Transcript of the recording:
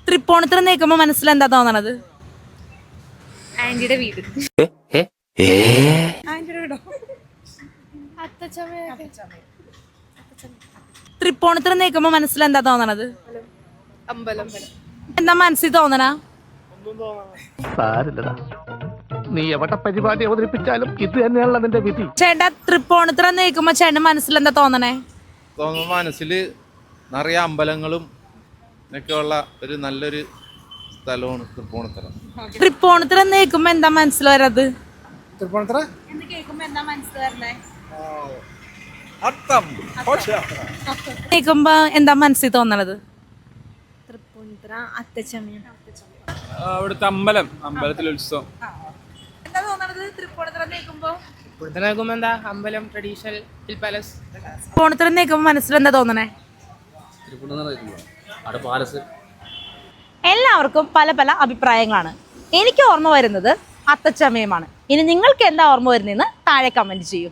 തൃപ്പൂണിത്തുറ നീക്കുമ്പോ മനസ്സിൽ എന്താ തോന്നണത്? ആന്റിയുടെ വീട്. തൃപ്പൂണിത്തുറ നീക്കുമ്പോ മനസ്സിൽ എന്താ തോന്നണത്? അമ്പലം. എന്താ മനസ്സിൽ തോന്നണ? നീ എവിടെ പരിപാടി അവതരിപ്പിച്ചാലും ഇത് തന്നെയാണല്ലോ നിന്റെ വിധി. ചേട്ടാ, തൃപ്പൂണിത്തുറ നീക്കുമ്പോ ചേട്ടൻ മനസ്സിൽ എന്താ തോന്നണേ? മനസ്സില് നിറയെ അമ്പലങ്ങളും ഒക്കെയുള്ള ഒരു നല്ലൊരു സ്ഥലമാണ് തൃപ്പൂണിത്തുറ. തൃപ്പൂണിത്തുറ നീക്കുമ്പോ എന്താ മനസ്സിൽ വരത്? തൃപ്പൂണിത്തുറ നീക്കുമ്പോ എന്താ മനസ്സിൽ തോന്നണത്? തൃപ്പൂണിത്തുറ അത്തച്ചമയം. അവിടുത്തെ അമ്പലത്തിൽ ഉത്സവം. എന്താ തോന്നണത് തൃപ്പൂണിത്തുറ നീക്കുമ്പോ? എന്താ അമ്പലം, ട്രഡീഷണൽ ഹിൽ പാലസ്. തൃപ്പൂണിത്തുറ നീക്കുമ്പോ മനസ്സിൽ എന്താ തോന്നണേ? എല്ലാവർക്കും പല പല അഭിപ്രായങ്ങളാണ്. എനിക്ക് ഓർമ്മ വരുന്നത് അത്തച്ചമയമാണ്. ഇനി നിങ്ങൾക്ക് എന്താ ഓർമ്മ വരുന്നതെന്ന് താഴെ കമന്റ് ചെയ്യൂ.